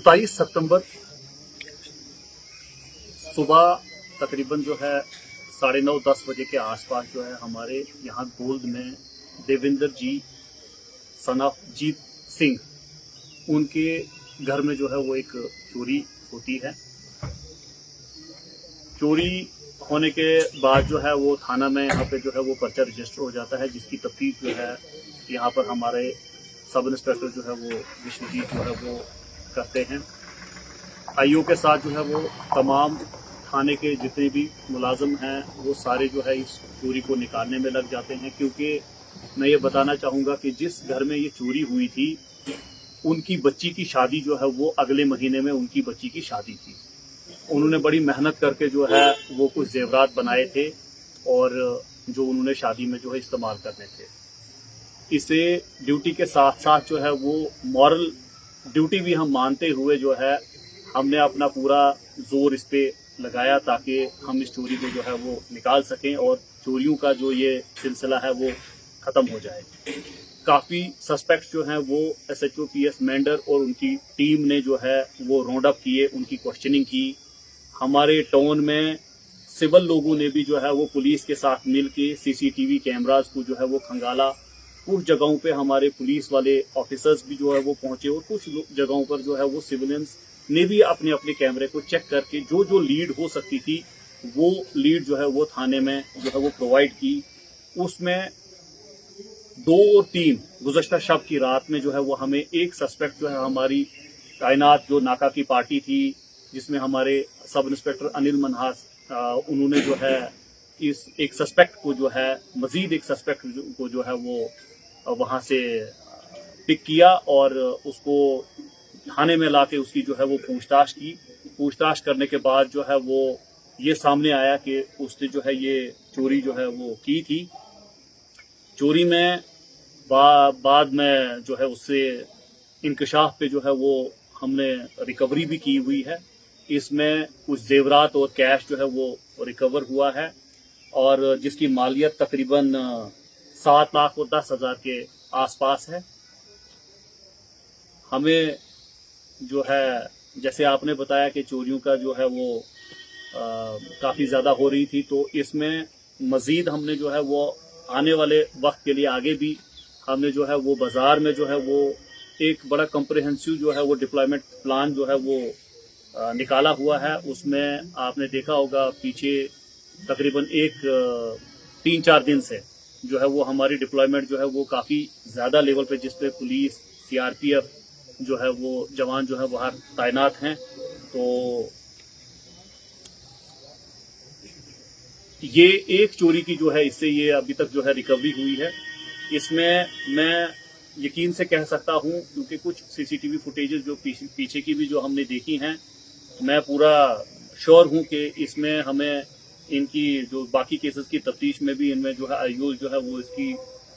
27 सितंबर सुबह तकरीबन जो है 9:30-10 बजे के आसपास जो है हमारे यहाँ गोल्ड में देवेंद्र जी सन ऑफ जीत सिंह उनके घर में जो है वो एक चोरी होती है। चोरी होने के बाद जो है वो थाना में यहाँ पे जो है वो पर्चा रजिस्टर हो जाता है, जिसकी तफ्तीश जो है यहाँ पर हमारे सब इंस्पेक्टर जो है वो विश्वजीत जो है वो करते हैं। आईओ के साथ जो है वो तमाम थाने के जितने भी मुलाजिम हैं वो सारे जो है इस चोरी को निकालने में लग जाते हैं, क्योंकि मैं ये बताना चाहूँगा कि जिस घर में ये चोरी हुई थी उनकी बच्ची की शादी जो है वो अगले महीने में उनकी बच्ची की शादी थी। उन्होंने बड़ी मेहनत करके जो है वो कुछ जेवरात बनाए थे और जो उन्होंने शादी में जो है इस्तेमाल करने थे। इसे ड्यूटी के साथ साथ जो है वो मॉरल ड्यूटी भी हम मानते हुए जो है हमने अपना पूरा जोर इस पे लगाया ताकि हम इस चोरी को जो है वो निकाल सकें और चोरियों का जो ये सिलसिला है वो ख़त्म हो जाए। काफ़ी सस्पेक्ट्स जो हैं वो SHO PS मेंढर और उनकी टीम ने जो है वो राउंड अप किए, उनकी क्वेश्चनिंग की। हमारे टाउन में सिविल लोगों ने भी जो है वो पुलिस के साथ मिल के CCTV कैमराज को जो है वो खंगाला। कुछ जगहों पे हमारे पुलिस वाले ऑफिसर्स भी जो है वो पहुंचे और कुछ जगहों पर जो है वो सिविलियंस ने भी अपने अपने कैमरे को चेक करके जो जो लीड हो सकती थी वो लीड जो है वो थाने में जो है वो प्रोवाइड की। उसमें 2 और 3 गुज़श्ता शब की रात में जो है वो हमें एक सस्पेक्ट जो है हमारी तैनात जो नाका की पार्टी थी जिसमें हमारे सब इंस्पेक्टर अनिल मनहास उन्होंने जो है इस एक सस्पेक्ट को जो है मजीद एक सस्पेक्ट को जो है वो वहाँ से पिक किया और उसको थाने में लाके उसकी जो है वो पूछताछ की। पूछताछ करने के बाद जो है वो ये सामने आया कि उसने जो है ये चोरी जो है वो की थी। चोरी में बाद में जो है उससे इंकशाफ पे जो है वो हमने रिकवरी भी की हुई है। इसमें कुछ जेवरात और कैश जो है वो रिकवर हुआ है और जिसकी मालियत तकरीबन 7,10,000 के आसपास है। हमें जो है जैसे आपने बताया कि चोरियों का जो है वो काफ़ी ज़्यादा हो रही थी, तो इसमें मज़ीद हमने जो है वो आने वाले वक्त के लिए आगे भी हमने जो है वो बाज़ार में जो है वो एक बड़ा कम्प्रहेंसिव जो है वो डिप्लॉयमेंट प्लान जो है वो निकाला हुआ है। उसमें आपने देखा होगा पीछे तकरीबन 3-4 दिन से जो है वो हमारी डिप्लॉयमेंट जो है वो काफ़ी ज़्यादा लेवल पे जिस पे पुलिस CRPF जो है वो जवान जो है बाहर तैनात हैं। तो ये एक चोरी की जो है इससे ये अभी तक जो है रिकवरी हुई है। इसमें मैं यकीन से कह सकता हूँ क्योंकि कुछ CCTV फुटेजेस जो पीछे की भी जो हमने देखी हैं, मैं पूरा श्योर हूँ कि इसमें हमें इनकी जो बाकी केसेस की तफ्तीश में भी इनमें जो है आईओ जो है वो इसकी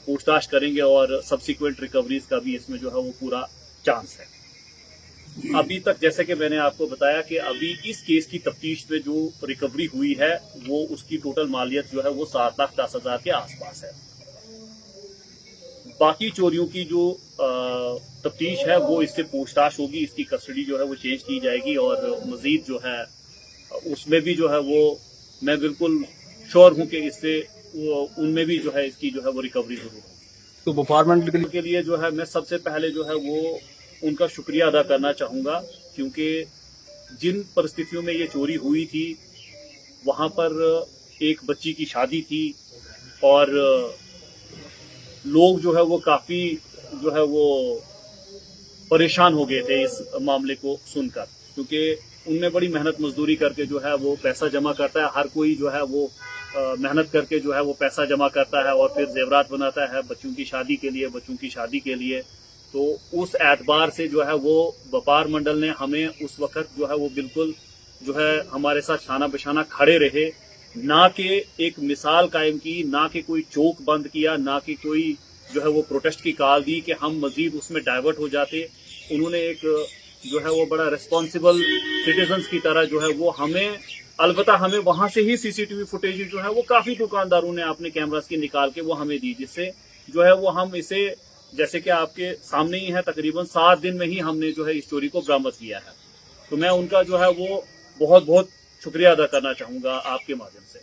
पूछताछ करेंगे और सब्सिक्वेंट रिकवरीज का भी इसमें जो है वो पूरा चांस है। अभी तक जैसे कि मैंने आपको बताया कि अभी इस केस की तफ्तीश में जो रिकवरी हुई है वो उसकी टोटल मालियत जो है वो 7,10,000 के आसपास है। बाकी चोरियों की जो तफ्तीश है वो इससे पूछताछ होगी, इसकी कस्टडी जो है वो चेंज की जाएगी और मजीद जो है उसमें भी जो है वो मैं बिल्कुल श्योर हूँ कि इससे उनमें भी जो है इसकी जो है वो रिकवरी जरूर होगी। तो डिपार्टमेंट के लिए जो है मैं सबसे पहले जो है वो उनका शुक्रिया अदा करना चाहूँगा, क्योंकि जिन परिस्थितियों में ये चोरी हुई थी वहाँ पर एक बच्ची की शादी थी और लोग जो है वो काफ़ी जो है वो परेशान हो गए थे इस मामले को सुनकर, क्योंकि उनने बड़ी मेहनत मजदूरी करके जो है वो पैसा जमा करता है। हर कोई जो है वो मेहनत करके जो है वो पैसा जमा करता है और फिर जेवरात बनाता है बच्चों की शादी के लिए। तो उस एतबार से जो है वो व्यापार मंडल ने हमें उस वक्त जो है वो बिल्कुल जो है हमारे साथ शाना बशाना खड़े रहे, ना कि एक मिसाल कायम की, ना कि कोई चौक बंद किया, ना कि कोई जो है वो प्रोटेस्ट की कॉल दी कि हम मजीद उसमें डाइवर्ट हो जाते। उन्होंने एक जो है वो बड़ा रिस्पॉन्सिबल सिटीजन्स की तरह जो है वो हमें, अलबत्ता हमें वहां से ही CCTV फुटेज जो है वो काफ़ी दुकानदारों ने अपने कैमरास की निकाल के वो हमें दी, जिससे जो है वो हम इसे जैसे कि आपके सामने ही है, तकरीबन 7 दिन में ही हमने जो है इस चोरी को बरामद किया है। तो मैं उनका जो है वो बहुत बहुत शुक्रिया अदा करना चाहूँगा आपके माध्यम से।